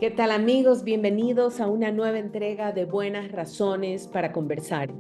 ¿Qué tal amigos? Bienvenidos a una nueva entrega de Buenas Razones para Conversar.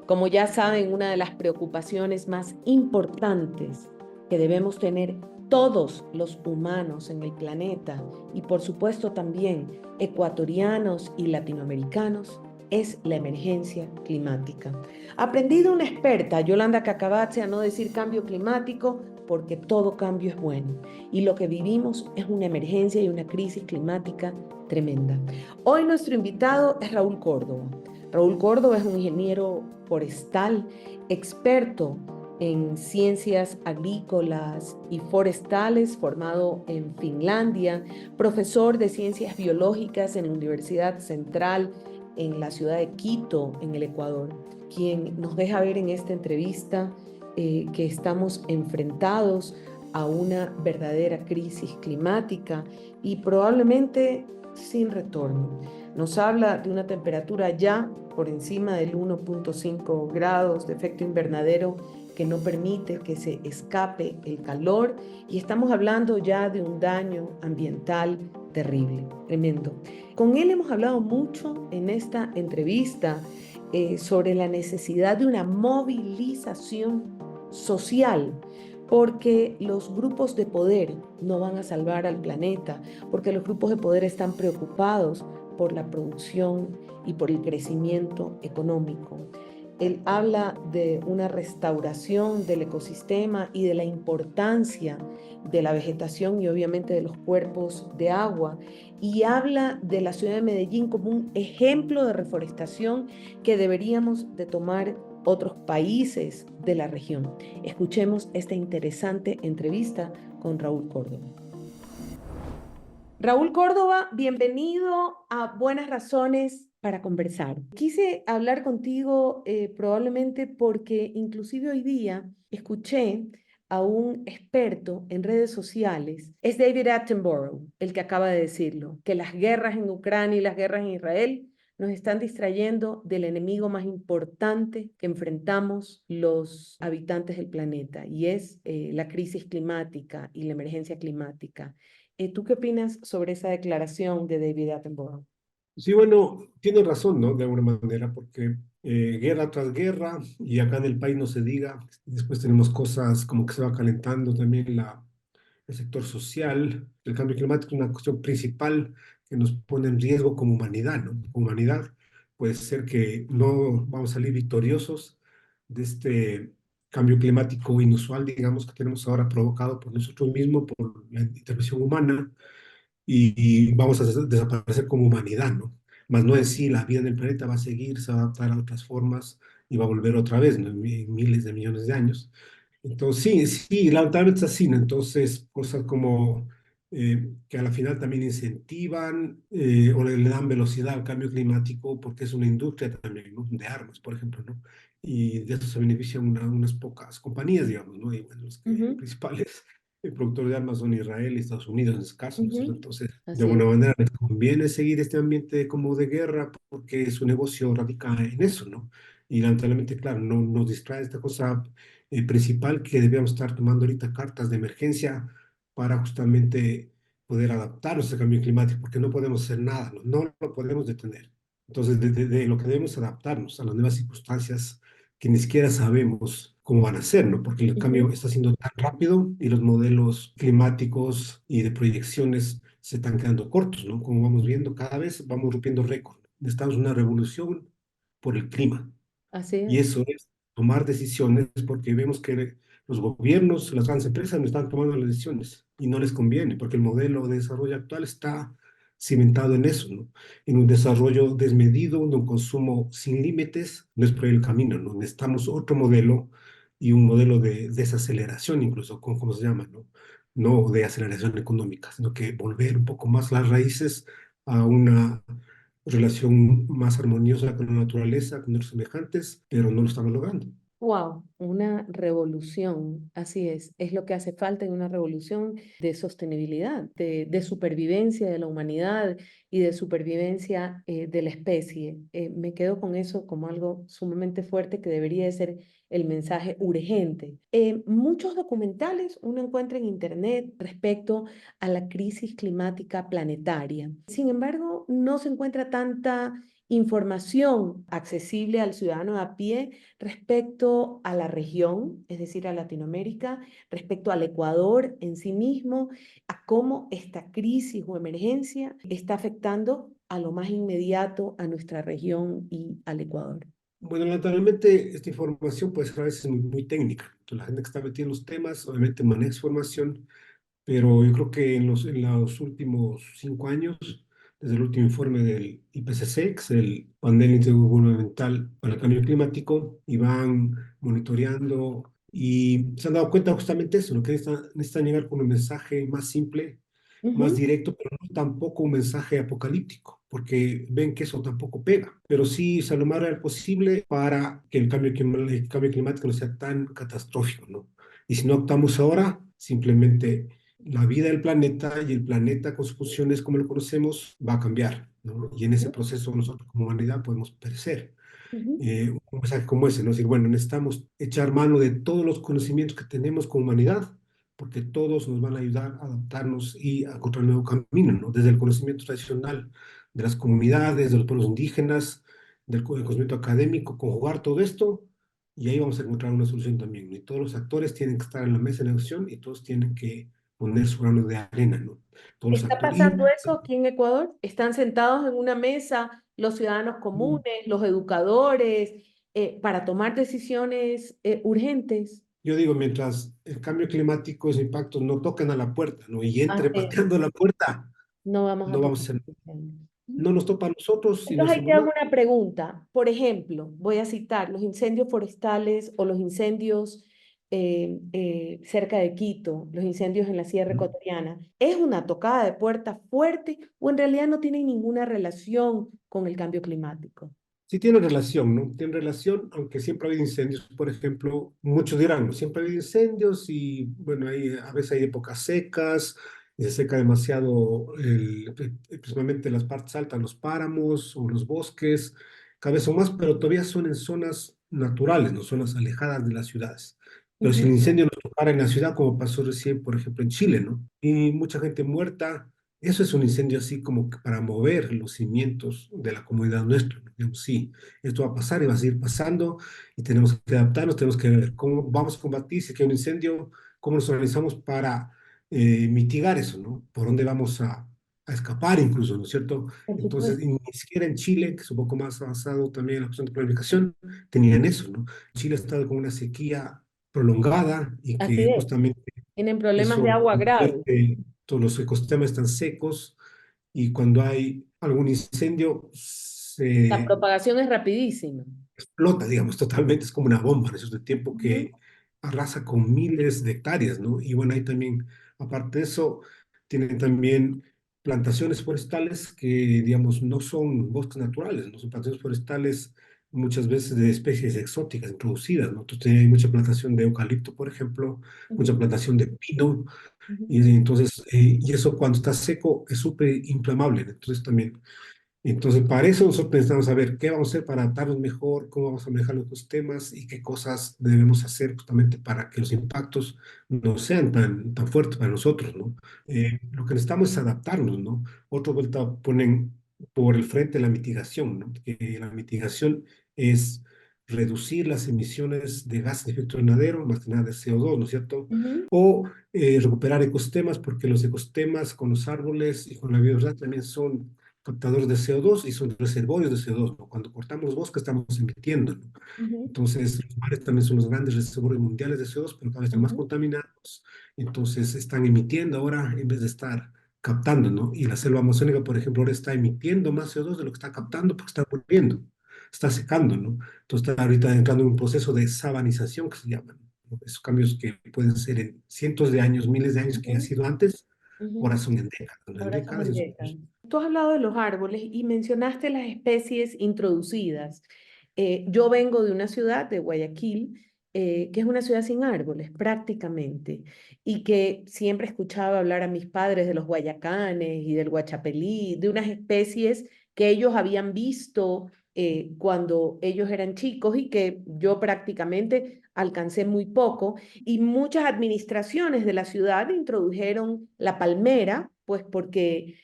Como ya saben, una de las preocupaciones más importantes que debemos tener todos los humanos en el planeta y por supuesto también ecuatorianos y latinoamericanos es la emergencia climática. Aprendí de una experta, Yolanda Cacabatze, a no decir cambio climático porque todo cambio es bueno y lo que vivimos es una emergencia y una crisis climática tremenda. Hoy nuestro invitado es Raúl Córdoba. Raúl Córdoba es un ingeniero forestal, experto en ciencias agrícolas y forestales, formado en Finlandia, profesor de ciencias biológicas en la Universidad Central en la ciudad de Quito, en el Ecuador, quien nos deja ver en esta entrevista que estamos enfrentados a una verdadera crisis climática y probablemente sin retorno. Nos habla de una temperatura ya por encima del 1.5 grados de efecto invernadero que no permite que se escape el calor y estamos hablando ya de un daño ambiental terrible, tremendo. Con él hemos hablado mucho en esta entrevista sobre la necesidad de una movilización social, porque los grupos de poder no van a salvar al planeta, porque los grupos de poder están preocupados por la producción y por el crecimiento económico. Él habla de una restauración del ecosistema y de la importancia de la vegetación y obviamente de los cuerpos de agua. Y habla de la ciudad de Medellín como un ejemplo de reforestación que deberíamos de tomar otros países de la región. Escuchemos esta interesante entrevista con Raúl Córdoba. Raúl Córdoba, bienvenido a Buenas Razones para Conversar. Quise hablar contigo probablemente porque inclusive hoy día escuché a un experto en redes sociales, es David Attenborough, el que acaba de decirlo, que las guerras en Ucrania y las guerras en Israel nos están distrayendo del enemigo más importante que enfrentamos los habitantes del planeta, y es la crisis climática y la emergencia climática. ¿Tú qué opinas sobre esa declaración de David Attenborough? Sí, bueno, tiene razón, ¿no? De alguna manera, porque guerra tras guerra, y acá en el país no se diga, después tenemos cosas como que se va calentando también el sector social, el cambio climático es una cuestión principal que nos pone en riesgo como humanidad, ¿no? Como humanidad puede ser que no vamos a salir victoriosos de este cambio climático inusual, digamos, que tenemos ahora provocado por nosotros mismos, por la intervención humana y vamos a desaparecer como humanidad, ¿no? Más no es si la vida en el planeta va a seguir, se va a adaptar a otras formas y va a volver otra vez, ¿no? En miles de millones de años. Entonces, sí, sí, lamentablemente es así, ¿no? Entonces, cosas como que a la final también incentivan o le dan velocidad al cambio climático porque es una industria también, ¿no? De armas, por ejemplo, ¿no? Y de eso se benefician unas pocas compañías, digamos, ¿no? Y bueno, los que Ujú, principales el productor de armas son Israel y Estados Unidos en este caso, ¿no es cierto? ujú. Entonces, de Así alguna es. manera les conviene seguir este ambiente como de guerra porque su negocio radica en eso, ¿no? Y lamentablemente, claro, no nos distrae esta cosa principal que debíamos estar tomando ahorita cartas de emergencia para justamente poder adaptarnos al cambio climático, porque no podemos hacer nada, no, no lo podemos detener. Entonces, de lo que debemos adaptarnos a las nuevas circunstancias que ni siquiera sabemos cómo van a ser, ¿no? Porque el cambio Ujú. está siendo tan rápido y los modelos climáticos y de proyecciones se están quedando cortos, ¿no? Como vamos viendo, cada vez vamos rompiendo récord. Estamos en una revolución por el clima. Así Y es. eso es tomar decisiones porque vemos que los gobiernos, las grandes empresas no están tomando las decisiones y no les conviene porque el modelo de desarrollo actual está cimentado en eso, ¿no? En un desarrollo desmedido, en un consumo sin límites, no es por ahí el camino, ¿no? Necesitamos otro modelo y un modelo de desaceleración incluso, como se llama, ¿no? No de aceleración económica, sino que volver un poco más las raíces a una relación más armoniosa con la naturaleza, con los semejantes, pero no lo estamos logrando. Wow, una revolución, así es lo que hace falta en una revolución de sostenibilidad, de supervivencia de la humanidad y de supervivencia de la especie. Me quedo con eso como algo sumamente fuerte que debería de ser el mensaje urgente. Muchos documentales uno encuentra en internet respecto a la crisis climática planetaria. Sin embargo, no se encuentra tanta información accesible al ciudadano a pie respecto a la región, es decir, a Latinoamérica, respecto al Ecuador en sí mismo, a cómo esta crisis o emergencia está afectando a lo más inmediato a nuestra región y al Ecuador. Bueno, naturalmente esta información puede ser a veces muy técnica. Entonces, la gente que está metida en los temas obviamente maneja información, pero yo creo que en los últimos 5 años, desde el último informe del IPCC, que es el Panel Intergubernamental para el Cambio Climático, y van monitoreando y se han dado cuenta justamente eso, lo que necesitan llegar con un mensaje más simple, más Ujú, directo, pero no tampoco un mensaje apocalíptico, porque ven que eso tampoco pega, pero sí o sea, lo más real posible para que el cambio climático no sea tan catastrófico, ¿no? Y si no actuamos ahora, simplemente la vida del planeta y el planeta con sus funciones como lo conocemos va a cambiar, ¿no? Y en ese proceso nosotros como humanidad podemos perecer. ujú, Un mensaje como ese, ¿no? Decir, bueno, necesitamos echar mano de todos los conocimientos que tenemos como humanidad, porque todos nos van a ayudar a adaptarnos y a encontrar un nuevo camino, ¿no? Desde el conocimiento tradicional de las comunidades, de los pueblos indígenas, del conocimiento académico, conjugar todo esto, y ahí vamos a encontrar una solución también, ¿no? Y todos los actores tienen que estar en la mesa de negociación y todos tienen que poner su grano de arena, ¿no? Todos los ¿Está actores. Y pasando eso aquí en Ecuador? ¿Están sentados en una mesa los ciudadanos comunes, los educadores, para tomar decisiones urgentes? yo digo, mientras el cambio climático, esos impactos no toquen a la puerta, ¿no? Y entre Antes pateando la puerta, no vamos a no vamos poder. a hacer, no nos topa a nosotros y no Entonces ahí hacemos te hago nada. una pregunta. Por ejemplo, voy a citar los incendios forestales o los incendios cerca de Quito, los incendios en la Sierra ¿No? Ecuatoriana. ¿Es una tocada de puerta fuerte o en realidad no tienen ninguna relación con el cambio climático? Sí tiene relación, ¿no? Tiene relación, aunque siempre ha habido incendios, por ejemplo, muchos dirán, ¿no? Siempre ha habido incendios y, bueno, a veces hay épocas secas, y se seca demasiado, principalmente las partes altas, los páramos o los bosques, cada vez son más, pero todavía son en zonas naturales, no zonas alejadas de las ciudades. Pero si el Ujú, incendio nos tocara en la ciudad, como pasó recién, por ejemplo, en Chile, ¿no? Y mucha gente muerta. Eso es un incendio así como que para mover los cimientos de la comunidad nuestra, ¿no? Digamos, sí, esto va a pasar y va a seguir pasando y tenemos que adaptarnos, tenemos que ver cómo vamos a combatir si hay un incendio, cómo nos organizamos para mitigar eso, ¿no? Por dónde vamos a escapar incluso, ¿no es cierto? por Entonces, supuesto. y ni siquiera en Chile, que es un poco más avanzado también en la cuestión de planificación, tenían eso, ¿no? Chile ha estado con una sequía prolongada y Así que es. justamente Tienen problemas de eso agua graves. convierte todos los ecosistemas están secos y cuando hay algún incendio La se propagación es rapidísima. explota, digamos, totalmente, es como una bomba en esos de tiempo Ujú, que arrasa con miles de hectáreas, ¿no? Y bueno, hay también, aparte de eso, tienen también plantaciones forestales que, digamos, no son bosques naturales, no son plantaciones forestales muchas veces de especies exóticas introducidas, ¿no? Entonces hay mucha plantación de eucalipto, por ejemplo, mucha ujú, plantación de pino, ujú, y entonces, y eso cuando está seco es súper inflamable, entonces también entonces, para eso nosotros necesitamos saber qué vamos a hacer para adaptarnos mejor, cómo vamos a manejar los temas y qué cosas debemos hacer justamente para que los impactos no sean tan fuertes para nosotros, ¿no? Lo que necesitamos es adaptarnos, ¿no? Otra vuelta ponen por el frente la mitigación, ¿no? Que la mitigación es reducir las emisiones de gases de efecto invernadero, más que nada de CO2, ¿no es cierto? ujú, O recuperar ecosistemas, porque los ecosistemas con los árboles y con la biodiversidad también son captadores de CO2 y son reservorios de CO2, ¿no? Cuando cortamos los bosques estamos emitiendo, ¿no? ujú, Entonces, los mares también son los grandes reservorios mundiales de CO2, pero cada vez están más ujú, contaminados. Entonces, están emitiendo ahora en vez de estar captando, ¿no? Y la selva amazónica, por ejemplo, ahora está emitiendo más CO2 de lo que está captando porque está volviendo, está secando, ¿no? Entonces, está ahorita entrando en un proceso de sabanización que se llama, ¿no? Esos cambios que pueden ser en cientos de años, miles de años que ha ujú, sido antes, ahora ujú. son en décadas, ¿no? En Ahora son décadas. indirectas. Tú has hablado de los árboles y mencionaste las especies introducidas. Yo vengo de una ciudad, de Guayaquil, que es una ciudad sin árboles prácticamente, y que siempre escuchaba hablar a mis padres de los guayacanes y del guachapelí, de unas especies que ellos habían visto cuando ellos eran chicos y que yo prácticamente alcancé muy poco, y muchas administraciones de la ciudad introdujeron la palmera, pues porque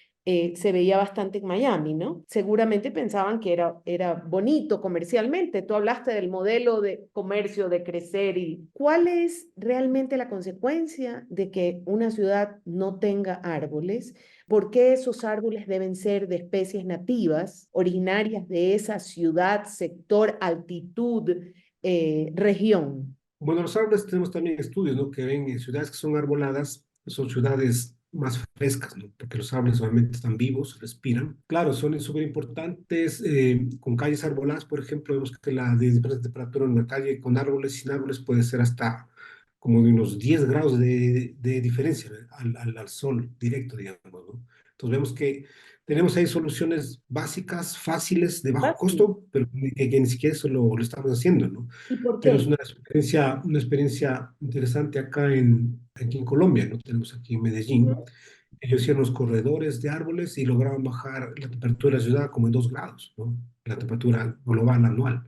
se veía bastante en Miami, ¿no? Seguramente pensaban que era bonito comercialmente. Tú hablaste del modelo de comercio, de crecer, y ¿cuál es realmente la consecuencia de que una ciudad no tenga árboles? ¿Por qué esos árboles deben ser de especies nativas, originarias de esa ciudad, sector, altitud, región? Bueno, los árboles tenemos también estudios, ¿no? Que ven en ciudades que son arboladas, son ciudades más frescas, ¿no? Porque los árboles obviamente están vivos, respiran. Claro, son súper importantes. Con calles arboladas, por ejemplo, vemos que la diferencia de temperatura en una calle con árboles y sin árboles puede ser hasta como de unos 10 grados de diferencia, ¿no? Al sol directo, digamos, ¿no? Entonces vemos que tenemos ahí soluciones básicas, fáciles, de bajo Fácil. costo, pero que ni siquiera eso lo estamos haciendo, ¿no? ¿Y por Tenemos qué? una experiencia interesante aquí en Colombia, ¿no? Tenemos aquí en Medellín. Ujú, Ellos hicieron los corredores de árboles y lograron bajar la temperatura de la ciudad como en 2 grados, ¿no? La temperatura global anual.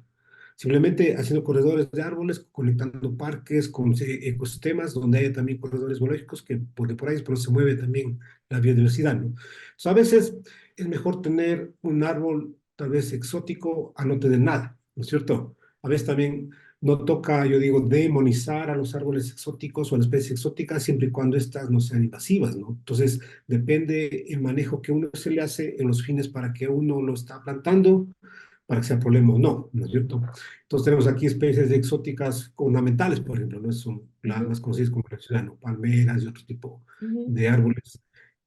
Simplemente haciendo corredores de árboles, conectando parques con ecosistemas donde haya también corredores biológicos, porque por ahí es por donde se mueve también la biodiversidad, ¿no? Entonces, a veces es mejor tener un árbol tal vez exótico a no tener nada, ¿no es cierto? A veces también no toca, yo digo, demonizar a los árboles exóticos o a las especies exóticas siempre y cuando éstas no sean invasivas, ¿no? Entonces, depende el manejo que uno se le hace en los fines para que uno lo está plantando para que sea problema o no, ¿no es cierto? Entonces tenemos aquí especies exóticas ornamentales, por ejemplo, ¿no? Son las ujú, más conocidas como la ciudad, ¿no? Palmeras y otro tipo ujú, de árboles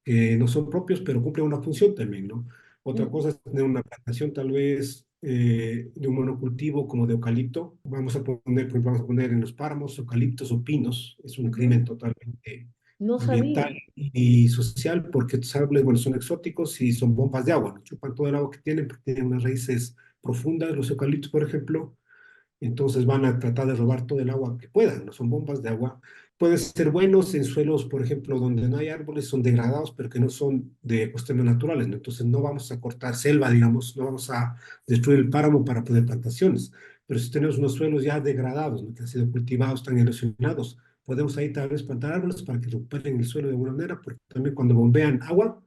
que no son propios, pero cumplen una función también, ¿no? Otra ujú, cosa es tener una plantación tal vez de un monocultivo como de eucalipto. Vamos a poner, por ejemplo, vamos a poner en los páramos eucaliptos o pinos. Es un ujú. crimen totalmente No sabía. ambiental y social porque estos árboles, bueno, son exóticos y son bombas de agua, ¿no? Chupan todo el agua que tienen porque tienen unas raíces profundas, los eucaliptos, por ejemplo, entonces van a tratar de robar todo el agua que puedan, ¿no? Son bombas de agua. Pueden ser buenos en suelos, por ejemplo, donde no hay árboles, son degradados, pero que no son de cuestiones naturales, ¿no? Entonces no vamos a cortar selva, digamos, no vamos a destruir el páramo para poner plantaciones. Pero si tenemos unos suelos ya degradados, ¿no? Que han sido cultivados, están erosionados, podemos ahí tal vez plantar árboles para que recuperen el suelo de alguna manera, porque también cuando bombean agua,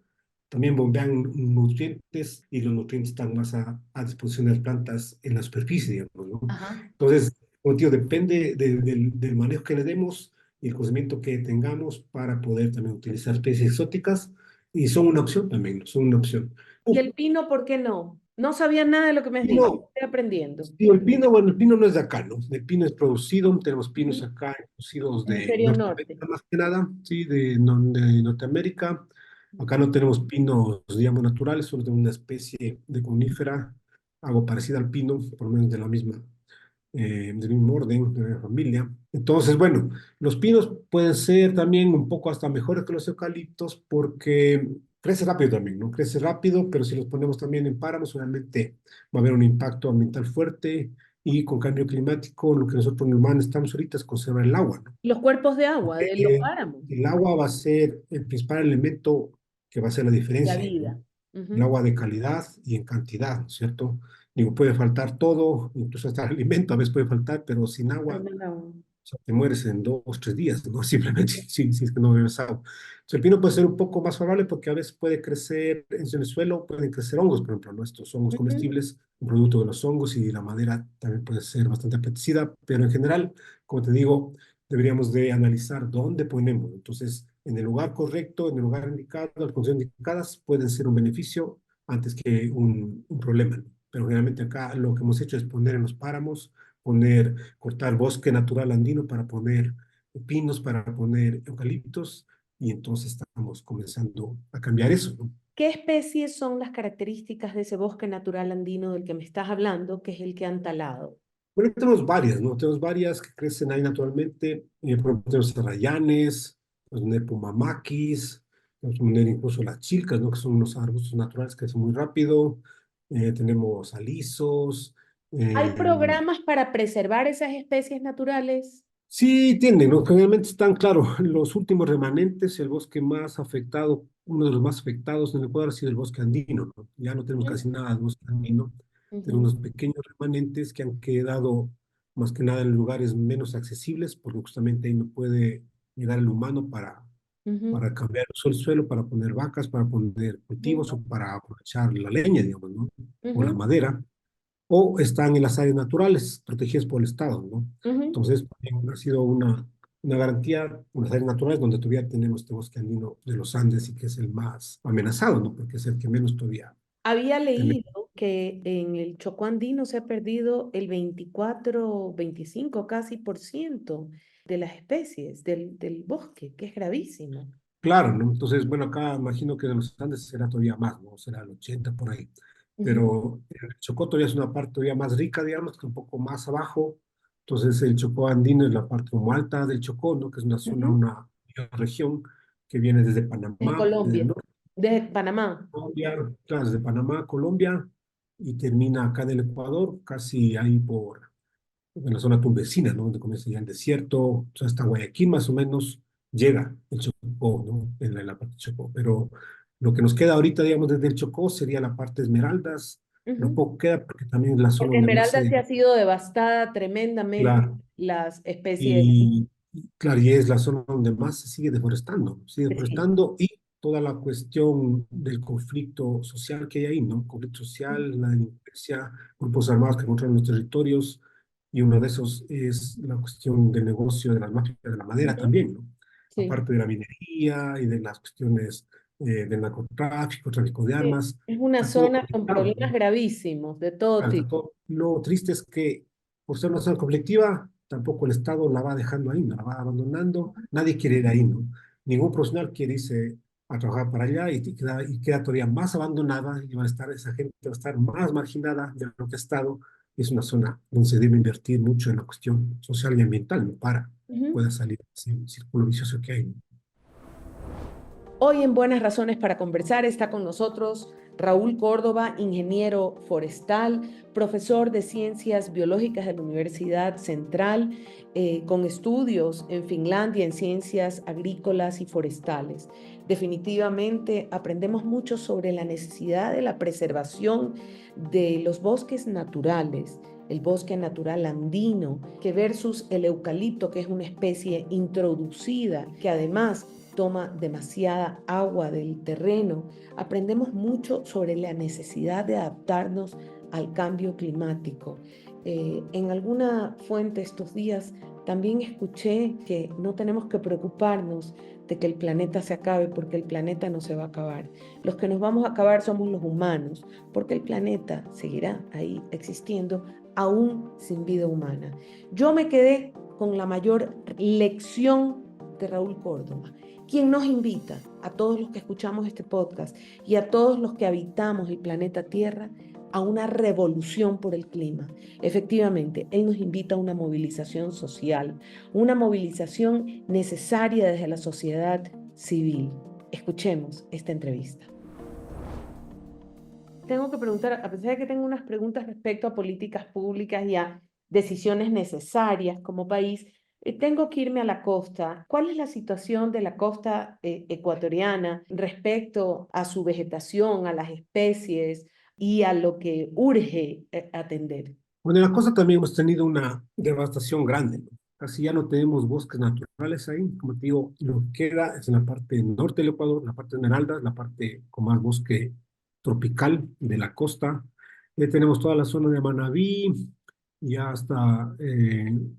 también bombean nutrientes y los nutrientes están más a disposición de las plantas en la superficie, digamos, ¿no? Ajá. Entonces, como te digo, depende del manejo que le demos y el conocimiento que tengamos para poder también utilizar especies exóticas y son una opción también, ¿no? Son una opción. ¿Y el pino, por qué no? No sabía nada de lo que me has dicho. Pino, Estoy aprendiendo. sí, el pino, bueno, el pino no es de acá, ¿no? El pino es producido, tenemos pinos Ujú. acá producidos de Hemisferio norte. Norteamérica más que nada, sí, de Norteamérica. Acá no tenemos pinos, digamos, naturales, solo tenemos una especie de conífera, algo parecida al pino, por lo menos de la misma del mismo orden, de la familia. Entonces, bueno, los pinos pueden ser también un poco hasta mejores que los eucaliptos porque crece rápido también, ¿no? Crece rápido, pero si los ponemos también en páramos, obviamente va a haber un impacto ambiental fuerte y con cambio climático, lo que nosotros normalmente estamos ahorita es conservar el agua, ¿no? Los cuerpos de agua de los Porque páramos. el agua va a ser el principal elemento que va a hacer la La diferencia, ¿no? vida. El Ujú. agua de calidad y en cantidad, ¿no es cierto? Digo, puede faltar todo, incluso hasta el alimento a veces puede faltar, pero sin agua Tráeme el agua. sea, te mueres en 2, 3 días, ¿no? Simplemente si es que no bebes agua. Entonces, el pino puede ser un poco más favorable porque a veces puede crecer en el suelo, pueden crecer hongos, por ejemplo, ¿no? Estos hongos Ujú. comestibles, un producto de los hongos y la madera también puede ser bastante apetecida, pero en general, como te digo, deberíamos de analizar dónde ponemos. Entonces, en el lugar correcto, en el lugar indicado, las condiciones indicadas, pueden ser un beneficio antes que un problema, ¿no? Pero generalmente acá lo que hemos hecho es poner en los páramos, cortar bosque natural andino para poner pinos, para poner eucaliptos, y entonces estamos comenzando a cambiar eso, ¿no? ¿Qué especies son las características de ese bosque natural andino del que me estás hablando, que es el que han talado? Bueno, tenemos varias, ¿no? Tenemos varias que crecen ahí naturalmente. Por ejemplo, tenemos arrayanes, tenemos nepomamaquis, podemos poner incluso las chilcas, ¿no? Que son unos arbustos naturales que crecen muy rápido. Tenemos alisos, ¿Hay eh, programas para preservar esas especies naturales? sí, tienen, ¿no? Generalmente están, claro, los últimos remanentes, el bosque más afectado, uno de los más afectados en el Ecuador ha sido el bosque andino, ¿no? Ya no tenemos Ujú, casi nada del bosque andino, ujú, tenemos unos pequeños remanentes que han quedado más que nada en lugares menos accesibles, porque justamente ahí no puede llegar el humano Ujú, para cambiar el uso del suelo, para poner vacas, para poner cultivos ujú, o para aprovechar la leña, digamos, ¿no? O la ujú, madera, o están en las áreas naturales protegidas por el Estado, ¿no? ujú. Entonces, ha sido una garantía, unas áreas naturales donde todavía tenemos este bosque andino de los Andes y que es el más amenazado, ¿no? Porque es el que menos todavía Había tenemos. leído que en el Chocó andino se ha perdido el 24, 25 casi por ciento de las especies del bosque, que es gravísimo. Claro, ¿no? Entonces, bueno, acá imagino que de los Andes será todavía más, ¿no? Será el 80 por ahí. Ujú, Pero el Chocó todavía es una parte todavía más rica, digamos, que un poco más abajo. Entonces, el Chocó andino es la parte como alta del Chocó, ¿no? Que es una zona, ujú. una región que viene desde De Panamá, desde el Colombia, norte de Panamá. de Colombia, claro, desde Panamá, Colombia, y termina acá en el Ecuador, casi ahí por en la zona tumbesina, ¿no? Donde comienza ya el desierto, o sea, hasta Guayaquil más o menos llega el Chocó, ¿no? En la parte Chocó. Pero lo que nos queda ahorita, digamos, desde el Chocó sería la parte Esmeraldas. Lo Ujú. poco queda porque también es la zona Porque donde más Esmeralda se... sí ha sido devastada tremendamente Claro, las especies. claro, y es la zona donde más se sigue Sí. deforestando y toda la cuestión del conflicto social que hay ahí, ¿no? Conflicto social, la delincuencia, grupos armados que controlan los territorios, y uno de esos es la cuestión del negocio de las máquinas de la madera Ujú. también, ¿no? Sí. Aparte de la minería y de las cuestiones del narcotráfico, tráfico de Sí. armas, Es una está todo zona con conectado, problemas ¿no? gravísimos de todo tipo. Lo triste es que por ser una zona conflictiva, tampoco el Estado la va dejando ahí, no la va abandonando, nadie quiere ir ahí, ¿no? Ningún profesional quiere irse a trabajar para allá y queda todavía más abandonada y esa gente va a estar más marginada de lo que ha estado. Es una zona donde se debe invertir mucho en la cuestión social y ambiental, ¿no? Para Ujú. pueda salir de ese círculo vicioso que hay, ¿no? Hoy en Buenas Razones para Conversar está con nosotros Raúl Córdoba, ingeniero forestal, profesor de Ciencias Biológicas de la Universidad Central, con estudios en Finlandia en Ciencias Agrícolas y Forestales. Definitivamente aprendemos mucho sobre la necesidad de la preservación de los bosques naturales, el bosque natural andino, que versus el eucalipto, que es una especie introducida, que además toma demasiada agua del terreno. Aprendemos mucho sobre la necesidad de adaptarnos al cambio climático. En alguna fuente estos días también escuché que no tenemos que preocuparnos de que el planeta se acabe porque el planeta no se va a acabar. Los que nos vamos a acabar somos los humanos porque el planeta seguirá ahí existiendo aún sin vida humana. Yo me quedé con la mayor lección de Raúl Córdoba, quien nos invita a todos los que escuchamos este podcast y a todos los que habitamos el planeta Tierra a una revolución por el clima. Efectivamente, él nos invita a una movilización social, una movilización necesaria desde la sociedad civil. Escuchemos esta entrevista. Tengo que preguntar, a pesar de que tengo unas preguntas respecto a políticas públicas y a decisiones necesarias como país, tengo que irme a la costa. ¿Cuál es la situación de la costa ecuatoriana respecto a su vegetación, a las especies y a lo que urge atender? Bueno, en la costa también hemos tenido una devastación grande, ¿no? Casi ya no tenemos bosques naturales ahí. Como te digo, lo que queda es en la parte norte del Ecuador, la parte de Esmeralda, la parte con más bosque tropical de la costa. Tenemos toda la zona de Manabí, ya hasta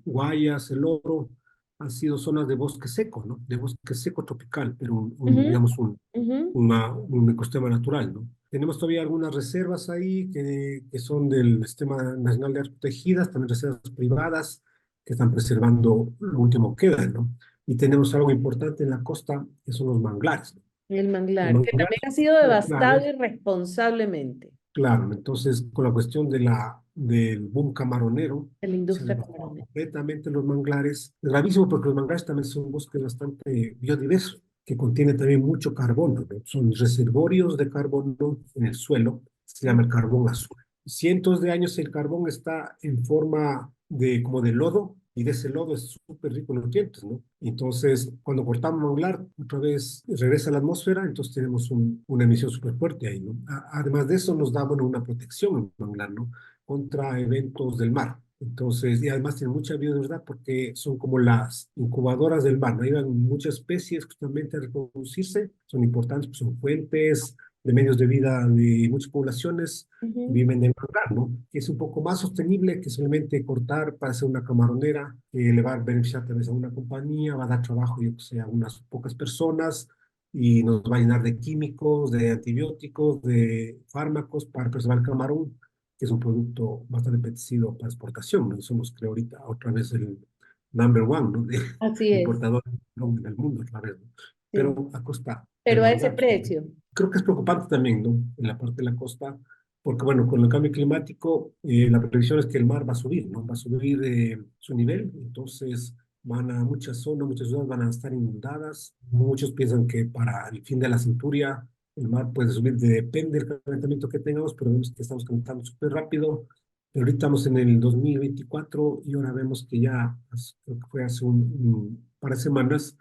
Guayas, El Oro, han sido zonas de bosque seco, ¿no? De bosque seco tropical, pero Ujú, digamos, ujú, un ecosistema natural, ¿no? Tenemos todavía algunas reservas ahí que son del Sistema Nacional de Áreas Protegidas, también reservas privadas que están preservando lo último que queda, ¿no? Y tenemos algo importante en la costa, que son los manglares, ¿no? el Los manglar, que también manglares ha sido son devastado claves, irresponsablemente claro. Entonces, con la cuestión del boom camaronero, de la se han industria devastado camarón. completamente los manglares. Es gravísimo porque los manglares también son bosques bastante biodiversos, que contienen también mucho carbono, ¿no? Son reservorios de carbono en el suelo, se llama el carbón azul. Cientos de años el carbón está en forma de como de lodo, y de ese lodo es súper rico en nutrientes, ¿no? Entonces, cuando cortamos manglar, otra vez regresa a la atmósfera, entonces tenemos una emisión súper fuerte ahí, ¿no? Además de eso, nos da, bueno, una protección en manglar, ¿no? Contra eventos del mar. Entonces, y además tienen mucha biodiversidad porque son como las incubadoras del mar, ¿no? Ahí van muchas especies justamente a reproducirse, son importantes, pues son fuentes de medios de vida de muchas poblaciones que Ujú. viven del mar, ¿no? Que es un poco más sostenible que solamente cortar para hacer una camaronera, que le va a beneficiar tal vez a una compañía, va a dar trabajo, yo que sé, a unas pocas personas y nos va a llenar de químicos, de antibióticos, de fármacos para preservar el camarón, que es un producto bastante apetecido para exportación, ¿no? Somos, creo, ahorita otra vez el number one, ¿no? De Así es, importador del mundo, otra vez, ¿no? sí. Pero a costa de Pero los a ese ciudadanos. precio. Creo que es preocupante también, ¿no? En la parte de la costa, porque, bueno, con el cambio climático, la previsión es que el mar va a subir, ¿no? Va a subir su nivel, entonces muchas zonas, muchas ciudades van a estar inundadas. Muchos piensan que para el fin de la cinturia el mar puede subir, depende del calentamiento que tengamos, pero vemos que estamos calentando súper rápido. Pero ahorita estamos en el 2024 y ahora vemos que ya, creo que fue hace un par de semanas,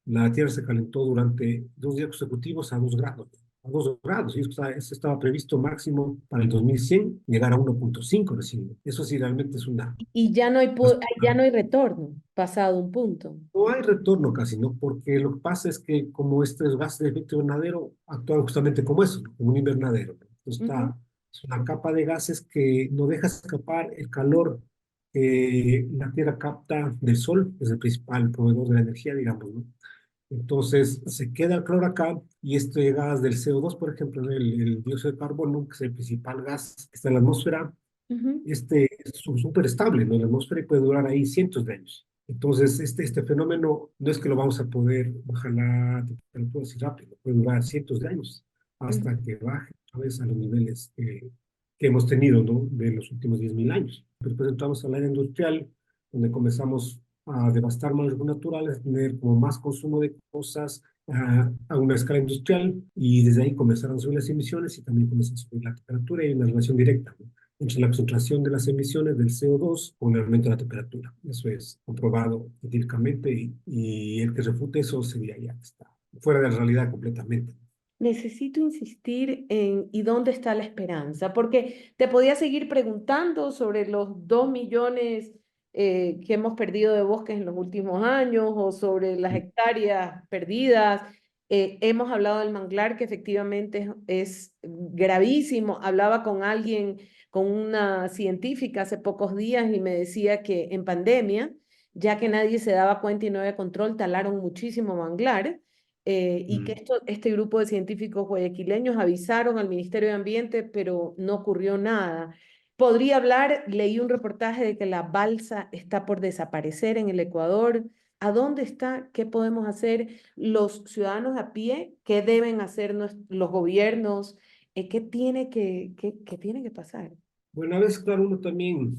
la Tierra se calentó durante 2 días consecutivos a 2 grados. A 2 grados. Y eso estaba previsto máximo para el 2100 llegar a 1,5 recién. Eso sí realmente es una... Y ya no hay retorno pasado un punto. No hay retorno casi, ¿no? Porque lo que pasa es que como estos gases de efecto invernadero actúan justamente como eso, ¿no? Como un invernadero, ¿no? Entonces Ujú, es una capa de gases que no deja escapar el calor que la Tierra capta del Sol, que es el principal proveedor de la energía, digamos, ¿no? Entonces se queda el calor acá y este gas del CO2, por ejemplo, el dióxido de carbono, que es el principal gas que está en la atmósfera, ujú, este es súper estable, ¿no? En la atmósfera y puede durar ahí cientos de años. Entonces, este fenómeno no es que lo vamos a poder bajar la temperatura así rápido, puede durar cientos de años ujú. hasta que baje otra vez a los niveles que hemos tenido, ¿no? De los últimos 10.000 años. Después entramos a la era industrial, donde comenzamos a devastar más recursos naturales, a tener como más consumo de cosas a una escala industrial, y desde ahí comenzaron a subir las emisiones y también comenzó a subir la temperatura, y hay una relación directa, ¿no? Entre la concentración de las emisiones del CO2 con el aumento de la temperatura. Eso es comprobado científicamente, y el que refute eso sería ya que está fuera de la realidad completamente. Necesito insistir en ¿y dónde está la esperanza? Porque te podía seguir preguntando sobre los 2 millones que hemos perdido de bosques en los últimos años o sobre las hectáreas perdidas. Hemos hablado del manglar, que efectivamente es gravísimo. Hablaba con alguien, con una científica hace pocos días y me decía que en pandemia, ya que nadie se daba cuenta y no había control, talaron muchísimo manglar y que Mm. este grupo de científicos guayaquileños avisaron al Ministerio de Ambiente, pero no ocurrió nada. Podría hablar, leí un reportaje de que la balsa está por desaparecer en el Ecuador. ¿A dónde está? ¿Qué podemos hacer los ciudadanos a pie? ¿Qué deben hacer los gobiernos? ¿Qué tiene que pasar? Bueno, a veces, claro, uno también,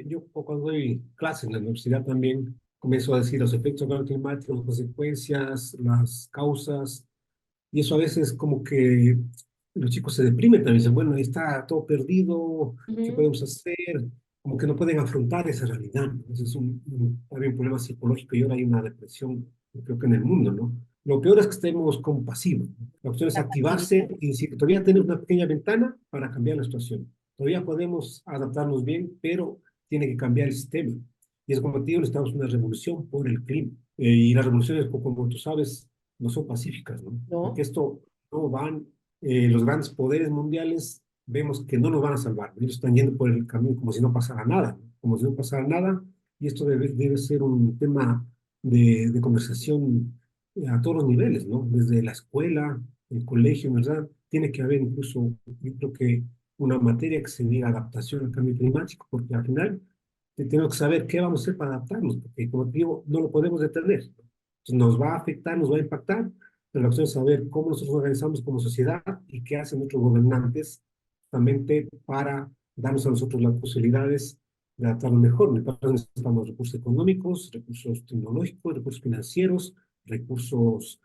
yo cuando doy clases en la universidad también comienzo a decir los efectos del cambio climático, las consecuencias, las causas. Y eso a veces como que los chicos se deprimen también, dicen, bueno, ahí está todo perdido, ¿qué Ujú. podemos hacer? Como que no pueden afrontar esa realidad. Entonces es también un problema psicológico, y ahora hay una depresión, creo que en el mundo, ¿no? Lo peor es que estemos como pasivos, ¿no? La opción es La activarse pasividad. y decir que todavía tenemos una pequeña ventana para cambiar la situación. Todavía podemos adaptarnos bien, pero tiene que cambiar el sistema. Y es como te digo, necesitamos una revolución por el clima. Y las revoluciones, como tú sabes, no son pacíficas, ¿no? Porque ¿No? esto no van, los grandes poderes mundiales vemos que no nos van a salvar, ¿no? Ellos están yendo por el camino como si no pasara nada, ¿no? Como si no pasara nada, y esto debe ser un tema de conversación a todos los niveles, ¿no? Desde la escuela, el colegio, ¿verdad? Tiene que haber incluso, yo creo que una materia que se diga adaptación al cambio climático, porque al final tenemos que saber qué vamos a hacer para adaptarnos, porque como te digo, no lo podemos detener. Entonces, nos va a afectar, nos va a impactar, pero la cuestión es saber cómo nosotros nos organizamos como sociedad y qué hacen nuestros gobernantes justamente para darnos a nosotros las posibilidades de adaptarnos mejor. Para eso necesitamos recursos económicos, recursos tecnológicos, recursos financieros, recursos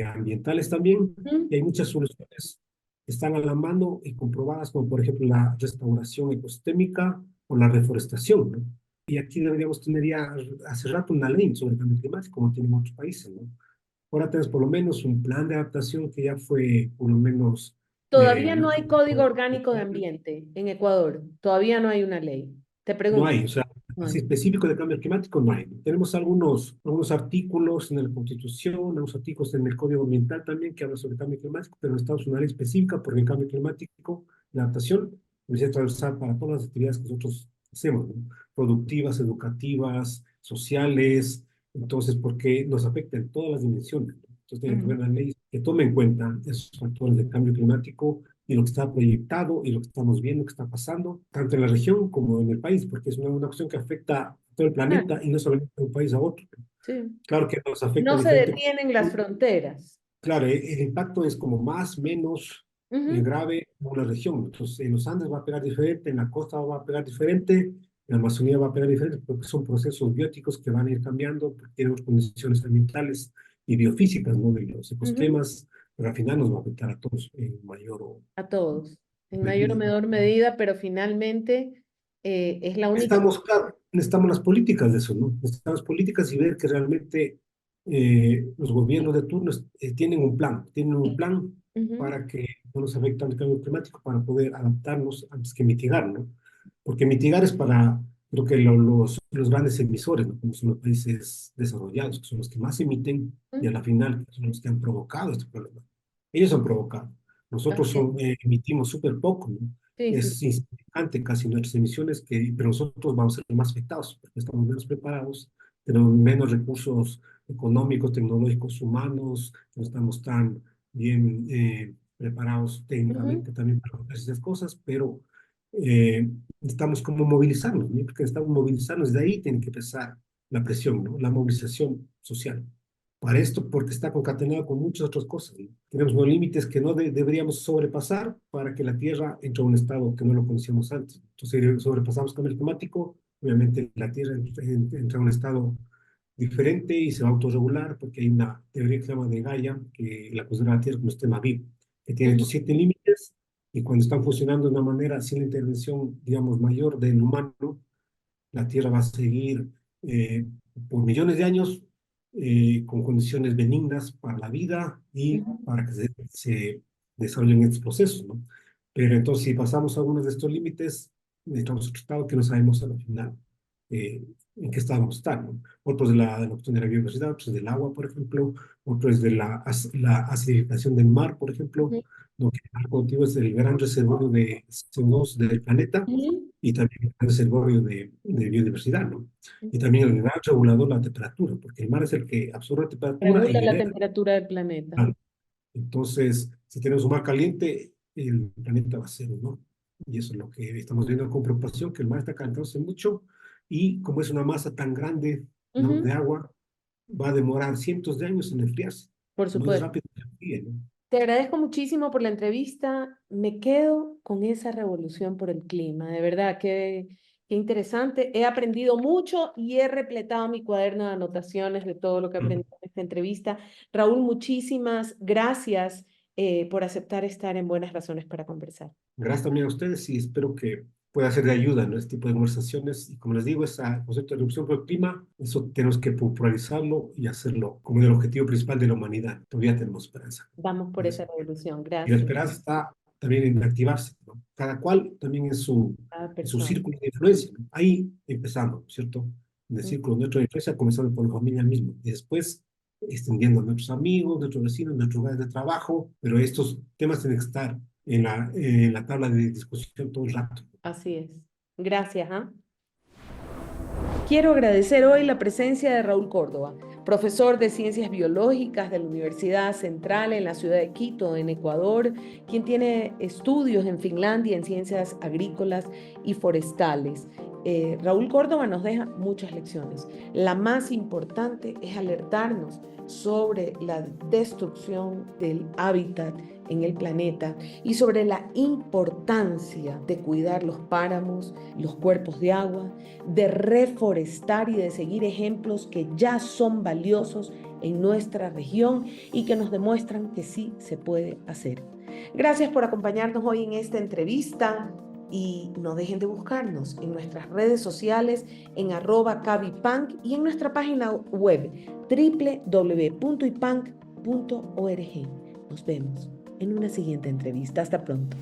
ambientales también, Ujú. y hay muchas soluciones que están a la mano y comprobadas, como por ejemplo la restauración ecosistémica o la reforestación, ¿no? Y aquí deberíamos tener ya hace rato una ley sobre el cambio climático, como tienen otros países, ¿no? Ahora tenemos por lo menos un plan de adaptación que ya fue por lo menos... Todavía no hay código orgánico de no ambiente en Ecuador. Todavía no hay una ley. Te hay, pregunto. o sea, así Ay, específico de cambio climático no hay. Tenemos algunos artículos en la Constitución, algunos artículos en el Código Ambiental también que hablan sobre cambio climático, pero en Estados Unidos una ley específica porque el cambio climático, la adaptación, debería transversal para todas las actividades que nosotros hacemos, ¿no? Productivas, educativas, sociales, entonces, porque nos afecta en todas las dimensiones, ¿no? Entonces, tiene que haber ujú, una ley que tome en cuenta esos factores de cambio climático y lo que está proyectado y lo que estamos viendo que está pasando, tanto en la región como en el país, porque es una cuestión que afecta a todo el claro, planeta y no solamente de un país a otro. sí. Claro que nos afecta No se diferente. detienen las fronteras. Claro, el impacto es como más, menos Ujú, grave en una región. Entonces, en los Andes va a pegar diferente, en la costa va a pegar diferente, en la Amazonía va a pegar diferente, porque son procesos bióticos que van a ir cambiando, porque tienen condiciones ambientales y biofísicas, ¿no? De los ujú. ecosistemas, pero al final nos va a afectar a todos en mayor o A todos, en mayor o medida. menor medida, pero finalmente es la única. Necesitamos, claro, necesitamos las políticas de eso, ¿no? Necesitamos políticas y ver que realmente los gobiernos de turno tienen un plan Ujú, para que no nos afecte el cambio climático, para poder adaptarnos antes que mitigar, ¿no? Porque mitigar es para, creo que los grandes emisores, ¿no? Como son los países desarrollados, que son los que más emiten y a ujú. la final son los que han provocado este problema. Ellos han provocado. Nosotros Así es. emitimos súper poco, ¿no? Sí, sí. Es insignificante casi nuestras emisiones, pero nosotros vamos a ser más afectados porque estamos menos preparados, tenemos menos recursos económicos, tecnológicos, humanos, no estamos tan bien preparados Ujú, técnicamente también para hacer esas cosas, pero necesitamos como movilizarnos, ¿no? Porque necesitamos movilizarnos, de ahí tiene que empezar la presión, ¿no? La movilización social para esto porque está concatenado con muchas otras cosas, ¿no? Tenemos unos límites que no deberíamos sobrepasar para que la Tierra entre a un estado que no lo conocíamos antes. Entonces, si sobrepasamos cambio climático, obviamente la Tierra entra a un estado diferente y se va a autorregular porque hay una teoría que se llama de Gaia, que la considera la Tierra como un sistema vivo, que tiene estos ujú, 7 límites y cuando están funcionando de una manera sin la intervención, digamos, mayor del humano, la Tierra va a seguir por millones de años con condiciones benignas para la vida y ujú. para que se desarrollen estos procesos, ¿no? Pero entonces, si pasamos algunos de estos límites, entramos a otro estado que no sabemos al final eh, en qué estado vamos a estar, ¿no? Otros de la cuestión de la biodiversidad, otros del agua, por ejemplo, otros de la acidificación del mar, por ejemplo, Ujú, lo que el mar contigo es el gran reservorio de CO2 del planeta ujú. y también el reservorio de biodiversidad, ¿no? Y Ujú. también el gran regulador la temperatura, porque el mar es el que absorbe la temperatura y Regula la libera. temperatura del planeta. Ah, entonces, si tenemos un mar caliente, el planeta va a cero, ¿no? Y eso es lo que estamos viendo con preocupación, que el mar está calentándose mucho y como es una masa tan grande, ¿no? Ujú, De agua, va a demorar cientos de años en enfriarse. por No es supuesto. rápido que se enfríe, ¿no? Te agradezco muchísimo por la entrevista. Me quedo con esa revolución por el clima. De verdad, qué interesante. He aprendido mucho y he repletado mi cuaderno de anotaciones de todo lo que Mm. aprendí en esta entrevista. Raúl, muchísimas gracias por aceptar estar en Buenas Razones para conversar. Gracias también a ustedes y espero que pueda ser de ayuda, ¿no? Este tipo de conversaciones. Y como les digo, ese concepto de reducción por el clima, eso tenemos que popularizarlo y hacerlo como el objetivo principal de la humanidad. Todavía tenemos esperanza Vamos por con esa eso. revolución. Y la Gracias. esperanza está también en activarse, ¿no? Cada cual también Cada en su persona. círculo de influencia, ¿no? Ahí empezando, ¿cierto? En el Mm. círculo nuestro de influencia, comenzando por la familia misma. Y después extendiendo a nuestros amigos, nuestros vecinos, nuestros lugares de trabajo, pero estos temas tienen que estar en la tabla de discusión todo el rato. Así es. Gracias, ¿ah? Quiero agradecer hoy la presencia de Raúl Córdoba, profesor de Ciencias Biológicas de la Universidad Central en la ciudad de Quito, en Ecuador, quien tiene estudios en Finlandia en ciencias agrícolas y forestales. Raúl Córdoba nos deja muchas lecciones. La más importante es alertarnos sobre la destrucción del hábitat en el planeta y sobre la importancia de cuidar los páramos, los cuerpos de agua, de reforestar y de seguir ejemplos que ya son valiosos en nuestra región y que nos demuestran que sí se puede hacer. Gracias por acompañarnos hoy en esta entrevista y no dejen de buscarnos en nuestras redes sociales en @cabipunk y en nuestra página web www.ipank.org. Nos vemos en una siguiente entrevista. Hasta pronto.